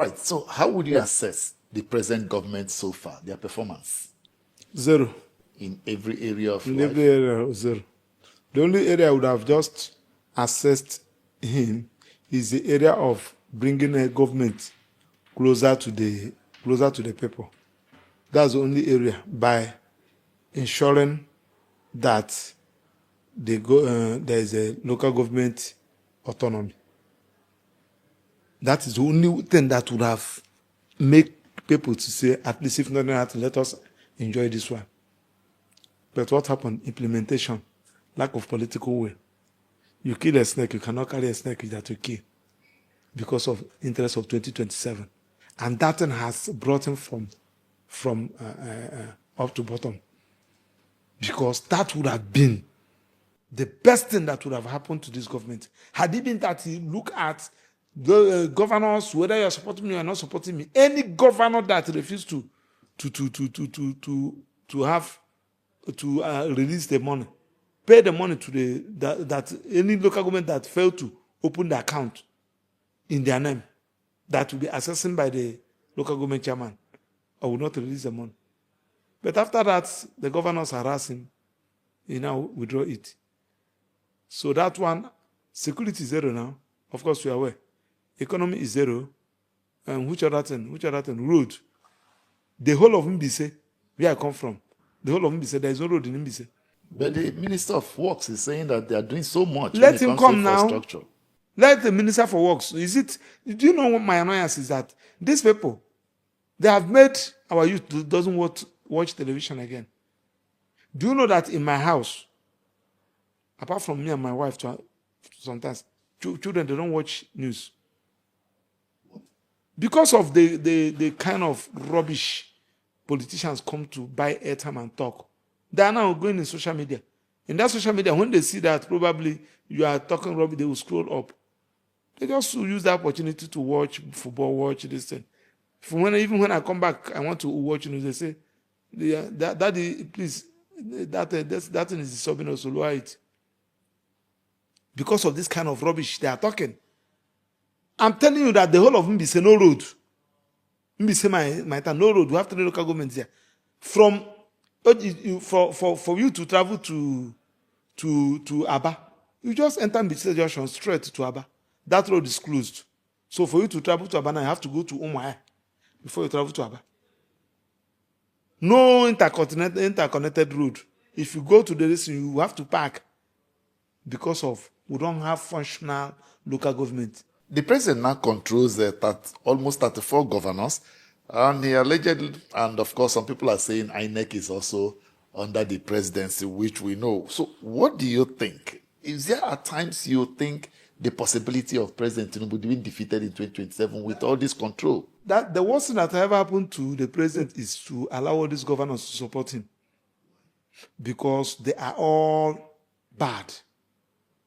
right. So how would you assess the present government so far, their performance? 0. In every area of In life? every area, 0. The only area I would have just assessed him is the area of bringing a government closer to the people. That's the only area, by ensuring that there is a local government autonomy. That is the only thing that would have made people to say, at least if nothing else, let us enjoy this one. But what happened? Implementation, lack of political will. You kill a snake, you cannot carry a snake that you kill because of interest of 2027. And that thing has brought him from up to bottom. Because that would have been the best thing that would have happened to this government. Had it been that he look at the governors, whether you're supporting me or not supporting me, any governor that refused to release the money, pay the money to that any local government that failed to open the account in their name, that will be assessed by the local government chairman, I will not release the money. But after that, the governors harass him. He now withdraw it. So that one, security is 0 now. Of course, we are aware. Economy is 0. And which other thing? Road. The whole of Mbise, where I come from, the whole of Mbise, there is no road in Mbise. But the Minister of Works is saying that they are doing so much. Let him come now. Infrastructure. Let the Minister for Works. Do you know what my annoyance is? That these people, they have made our youth doesn't watch television again. Do you know that in my house, apart from me and my wife, sometimes children, they don't watch news because of the kind of rubbish politicians come to buy airtime and talk. They are now going in social media. In that social media, when they see that probably you are talking rubbish, they will scroll up. They just use that opportunity to watch football, watch this thing. Even when I come back, I want to watch news. They say, "Daddy, please, that thing is disturbing us, so lower it." Because of this kind of rubbish they are talking. I'm telling you that the whole of Mbise, no road. Mbise, my town, no road. We have 3 local governments there. For you to travel to Aba, you just enter Mbise Junction straight to Aba. That road is closed. So for you to travel to Aba, now you have to go to Umuahia before you travel to Aba. No interconnected road. If you go to the rest, you have to park because of we don't have functional local government. The president now controls almost 34 governors, and he allegedly, and of course some people are saying INEC is also under the presidency, which we know. So what do you think? Is there at times you think the possibility of President Tinubu being defeated in 2027 with all this control? That the worst thing that ever happened to the president is to allow all these governors to support him, because they are all bad.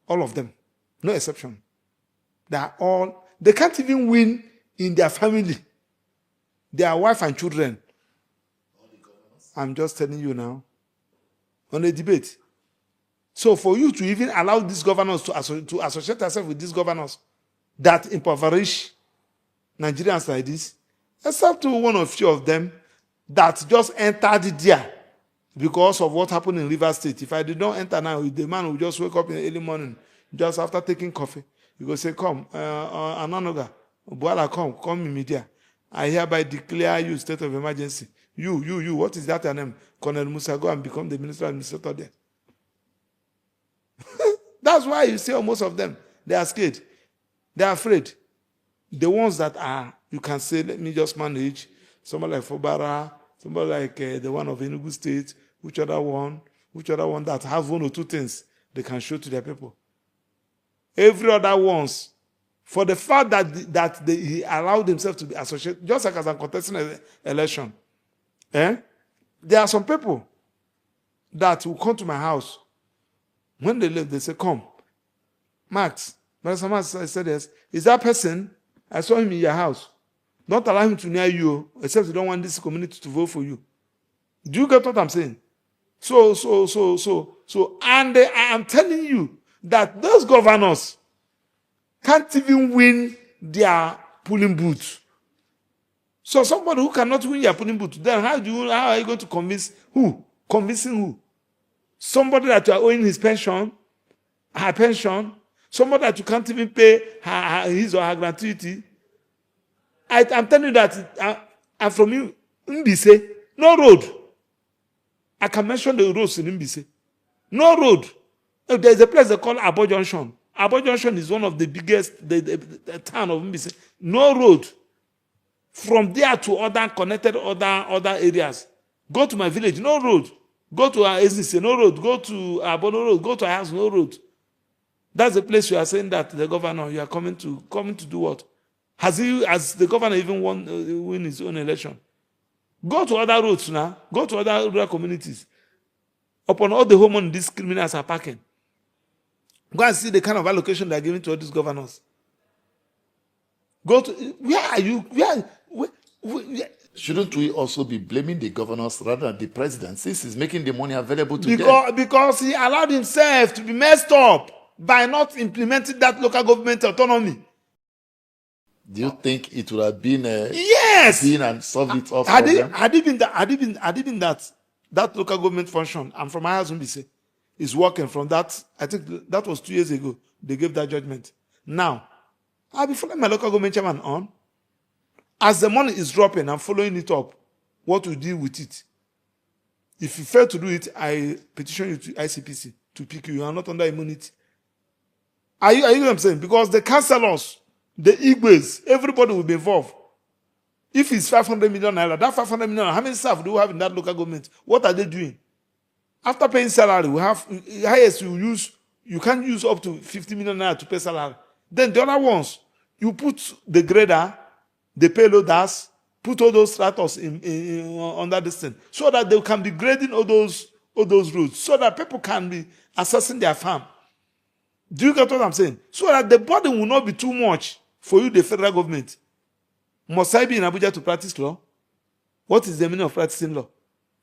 All of them. No exception. They can't even win in their family. Their wife and children. I'm just telling you now. On a debate. So for you to even allow these governors to associate yourself with these governors that impoverish Nigerians like this, except to one or few of them that just entered there because of what happened in Rivers State. If I did not enter now, the man will just wake up in the early morning, just after taking coffee. He will say, "Come, Ananoga, Buala, come in media. I hereby declare you state of emergency. You, what is that your name? Colonel Musa, go and become the minister administrator there." That's why you see most of them, they are scared. They are afraid. The ones that are, you can say, let me just manage, somebody like Fobara, somebody like the one of Enugu State, which other one that has 1 or 2 things they can show to their people. Every other ones, for the fact that he allowed himself to be associated, just like as I'm contesting an election, there are some people that will come to my house. When they leave, they say, "Come, Max, Master Max," I said, "Yes. Is that person? I saw him in your house. Don't allow him to near you, except you don't want this community to vote for you." Do you get what I'm saying? So, and I am telling you that those governors can't even win their polling booth So somebody who cannot win your polling booth, then how are you going to convince who? Convincing who? Somebody that you are owing his pension, her pension, somebody that you can't even pay his or her gratuity. I'm telling you that I'm from you, Mbise, no road. I can mention the roads in Mbise. No road. There's a place they call Abo Junction. Abo Junction is one of the biggest the town of Mbise. No road. From there to other connected other areas. Go to my village, no road. Go to Ezise, no road. Go to Abo, no road. Go to our house, no road. That's the place you are saying that the governor, you are coming to do what? Has the governor even win his own election? Go to other roads now. Go to other rural communities. Upon all the home money these criminals are packing. Go and see the kind of allocation they are giving to all these governors. Go to where are you? Where? Shouldn't we also be blaming the governors rather than the president, since he's making the money available to them? Because he allowed himself to be messed up by not implementing that local government autonomy. Do you think it would have been yes, been and solved it off had for them? it been that local government function, and from my house is working from that. I think that was 2 years ago. They gave that judgment. Now, I'll be following my local government chairman on. As the money is dropping, I'm following it up. What we do with it? If you fail to do it, I petition you to ICPC to pick you. You are not under immunity. Are you know what I'm saying? Because the councillors, the Igbes, everybody will be involved. If it's 500 million naira, that 500 million, how many staff do we have in that local government? What are they doing? After paying salary, we have highest you can't use up to 50 million naira to pay salary. Then the other ones, you put the grader, the payloaders, put all those stratos on that distance, so that they can be grading all those roads, so that people can be assessing their farm. Do you get what I'm saying? So that the burden will not be too much for you, the federal government. Must I be in Abuja to practice law? What is the meaning of practicing law?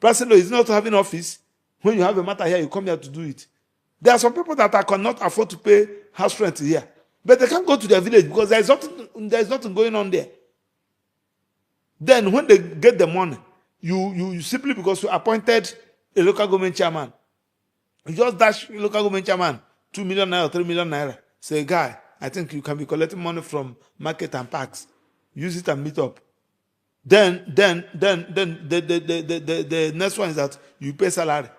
Practicing law is not to have an office. When you have a matter here, you come here to do it. There are some people that cannot afford to pay house rent here, but they can't go to their village because there is nothing going on there. Then when they get the money, you simply, because you appointed a local government chairman, you just dash local government chairman 2 million naira, 3 million naira. Say, guy, I think you can be collecting money from market and parks. Use it and meet up. Then the next one is that you pay salary.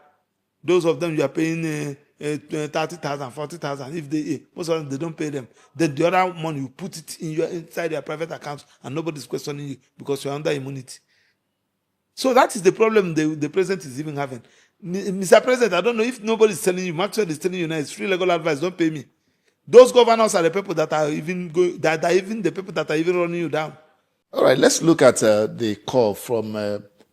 Those of them you are paying 30,000, 40,000. If most of them they don't pay them, then the other money you put it inside their private account and nobody's questioning you because you're under immunity. So that is the problem the president is even having. Mr. President, I don't know if nobody's telling you. Maxwell is telling you now. It's free legal advice. Don't pay me. Those governors are the people that are even the people that are even running you down. All right, let's look at the call from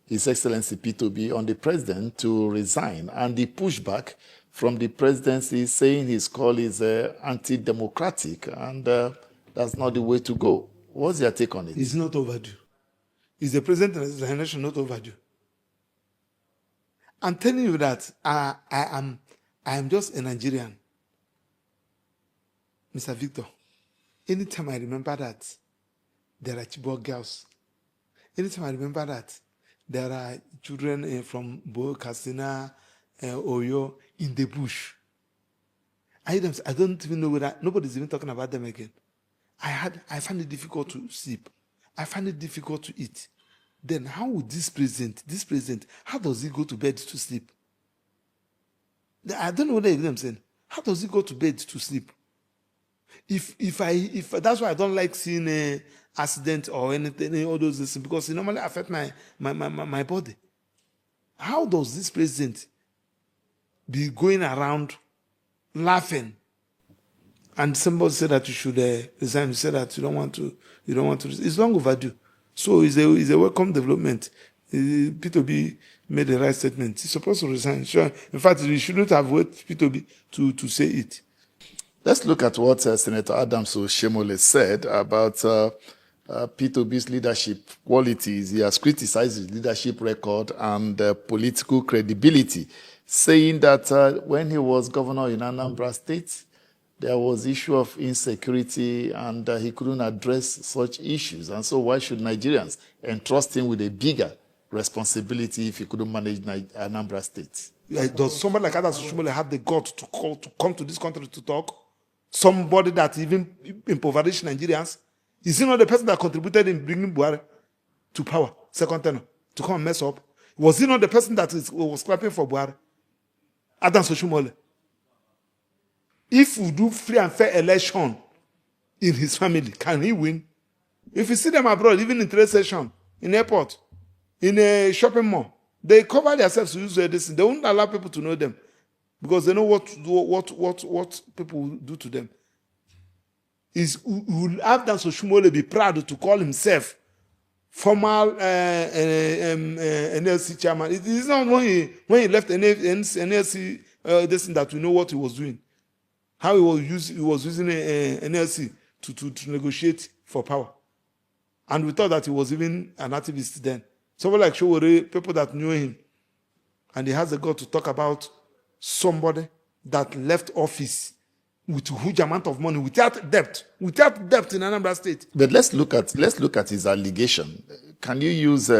His Excellency P2B on the president to resign, and the pushback from the presidency saying his call is anti-democratic, and that's not the way to go. What's your take on it? It's not overdue. Is the president's resignation not overdue? I'm telling you that I am just a Nigerian. Mr. Victor, anytime I remember that there are Chibok girls, anytime I remember that there are children from Bo, Katsina, Oyo in the bush, I don't even know whether nobody's even talking about them again. I find it difficult to sleep. I find it difficult to eat. Then how would this president, how does he go to bed to sleep? I don't know what I'm saying. How does he go to bed to sleep? If that's why I don't like seeing a accident or anything, all those things, because it normally affect my body. How does this president be going around laughing? And somebody said that you should resign. You said that you don't want to. It's long overdue. So it's a welcome development. P2B made the right statement. He's supposed to resign. Sure. In fact, he shouldn't have waited P2B to say it. Let's look at what Senator Adams Oshemole said about P2B's leadership qualities. He has criticized his leadership record and political credibility, saying that when he was governor in Anambra State, there was issue of insecurity, and he couldn't address such issues. And so why should Nigerians entrust him with a bigger responsibility if he couldn't manage Anambra State? Does somebody like Adams Oshomole have the guts to come to this country to talk? Somebody that even impoverished Nigerians? Is he not the person that contributed in bringing Buhari to power, second tenor, to come and mess up? Was he not the person that was clapping for Buhari? Adams Oshomole. If we do free and fair election in his family, can he win? If you see them abroad, even in trade session, in airport, in a shopping mall, they cover themselves to use this. They won't allow people to know them because they know what people will do to them. Will Adams Oshomole be proud to call himself former NLC chairman? It is not when he left NLC this thing that we know what he was doing. How he was using NLC to negotiate for power. And we thought that he was even an activist then. Someone like Showore, people that knew him, and he has the gut to talk about somebody that left office with a huge amount of money without debt in Anambra State. But let's look at his allegation. Can you use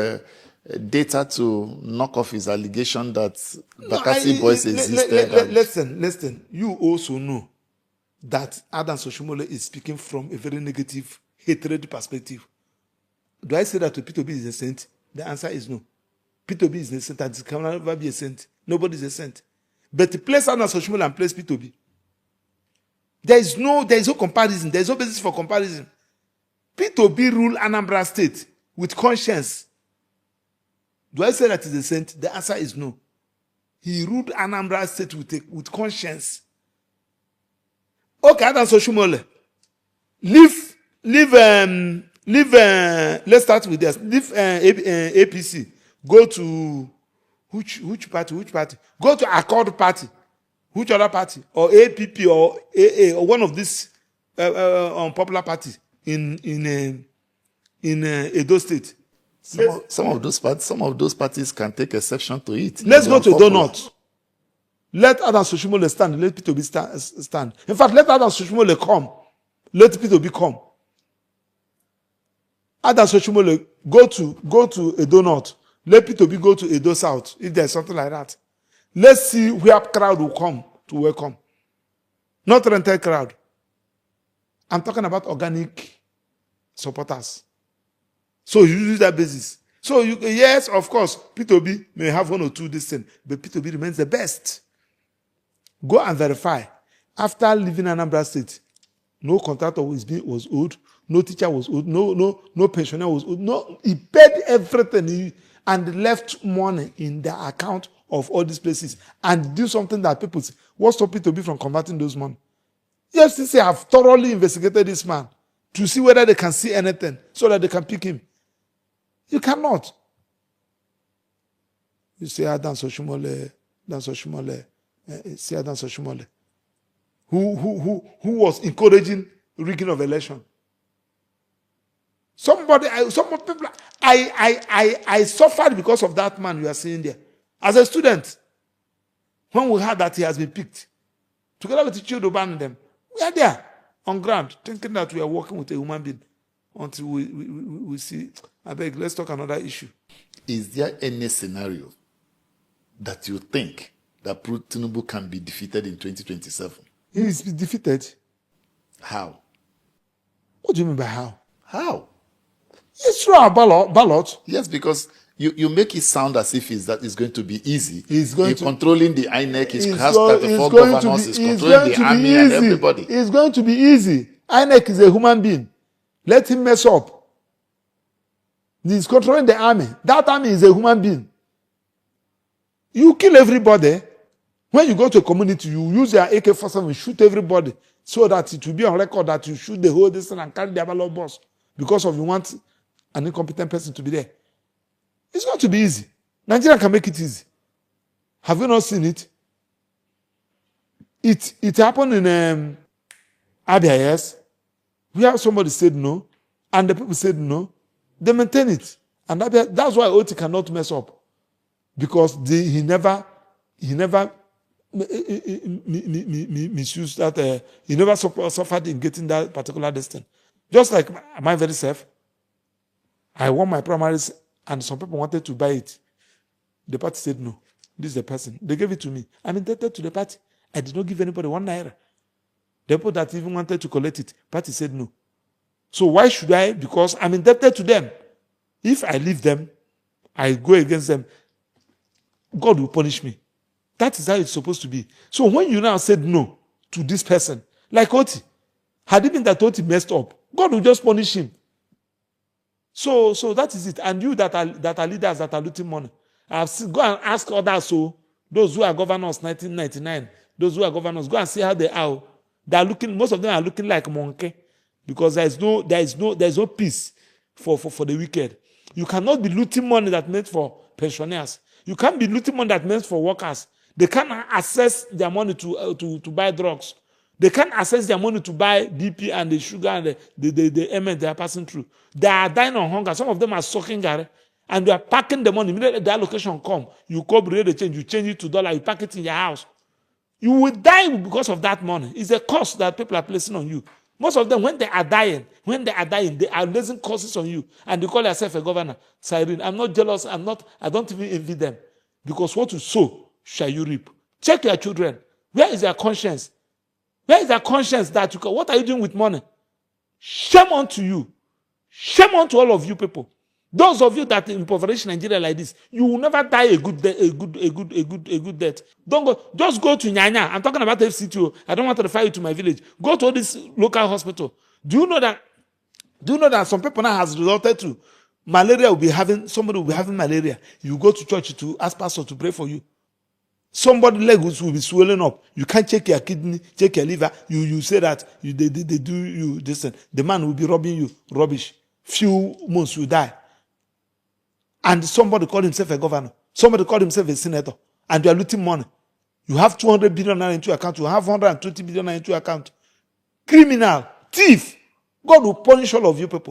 data to knock off his allegation that Bakassi boys existed? Listen. You also know that Adams Oshomole is speaking from a very negative, hatred perspective. Do I say that to P2B is a saint? The answer is no. P2B is a saint, and it can never be a saint. Nobody is a saint. But to place Adams Oshomole and place P2B, there is no comparison. There is no basis for comparison. P2B rule Anambra State with conscience. Do I say that he's a saint? The answer is no. He ruled Anambra State with conscience. Okay, Adams Oshomole. Let's start with this. Leave APC. Go to which party? Go to Accord Party. Which other party? Or APP or AA or one of these unpopular parties in Edo State. Some of those parties can take exception to it. Let's go to Donut. Let Adams Oshomole stand. Let P2B stand. In fact, let Adams Oshomole come. Let P2B come. Adams Oshomole go to Edo North. Let P2B go to Edo South. If there's something like that, let's see where crowd will come to welcome. Not rented crowd. I'm talking about organic supporters. So you use that basis. So yes, of course, P2B may have one or two this thing, but P2B remains the best. Go and verify. After leaving Anambra State, no contractor was owed, no teacher was owed, no pensioner was owed. No, he paid everything and left money in the account of all these places and do something that people say, what's stopping P2B from converting those money? Yes, they have thoroughly investigated this man to see whether they can see anything so that they can pick him. You cannot. You say Adams Oshomole, who was encouraging rigging of election. Some people, I suffered because of that man you are seeing there. As a student, when we heard that he has been picked, together with the children and them, we are there on ground, thinking that we are working with a human being until we see. I beg, let's talk another issue. Is there any scenario that you think that Tinubu can be defeated in 2027? He is defeated. How? What do you mean by how? How? It's through our ballot. Yes, because you make it sound as if it's going to be easy. He's controlling the INEC. He has 34 governors. He's controlling the army and everybody. It's going to be easy. INEC is a human being. Let him mess up. He's controlling the army. That army is a human being. You kill everybody. When you go to a community, you use your AK-47, shoot everybody so that it will be on record that you shoot the whole distance and carry the ballot box because of you want an incompetent person to be there. It's going to be easy. Nigeria can make it easy. Have you not seen it? It happened in Abia, yes, where somebody said no, and the people said no. They maintain it. And that's why Oti cannot mess up. Because he never misuse that you never suffered in getting that particular distance. Just like, am I very safe? I won my primaries and some people wanted to buy it. The party said no. This is the person. They gave it to me. I'm indebted to the party. I did not give anybody 1 naira. The people that even wanted to collect it, party said no. So why should I? Because I'm indebted to them. If I leave them, I go against them, God will punish me. That is how it's supposed to be. So when you now said no to this person, like Oti, had it been that Oti messed up, God will just punish him. So that is it. And you that are leaders that are looting money, go and ask others. So those who are governors 1999, those who are governors, go and see how they are. They are looking. Most of them are looking like monkey, because there is no peace for the wicked. You cannot be looting money that meant for pensioners. You can't be looting money that meant for workers. They can't access their money to buy drugs. They can't access their money to buy BP and the sugar and the element they are passing through. They are dying on hunger. Some of them are sucking Gary. And you are packing the money. Immediately the allocation come, you cooperate the change, you change it to dollar, you pack it in your house. You will die because of that money. It's a cost that people are placing on you. Most of them, when they are dying, they are raising costs on you. And they call yourself a governor. Cyrene, I'm not jealous. I don't even envy them. Because what you sow, shall you reap. Check your children. Where is their conscience? Where is their conscience that what are you doing with money? Shame unto you. Shame unto all of you people. Those of you that impoverish Nigeria like this, you will never die a good death. Don't go. Just go to Nyanya. I'm talking about FCTO. I don't want to refer you to my village. Go to this local hospital. Do you know that some people now has resulted to somebody will be having malaria. You go to church to ask pastor to pray for you. Somebody's legs will be swelling up. You can't check your kidney, check your liver. You say that they do you this. The man will be robbing you rubbish. Few months you die. And somebody called himself a governor. Somebody called himself a senator. And you are looting money. You have 200 billion naira into your account. You have 120 billion naira into your account. Criminal, thief. God will punish all of you people.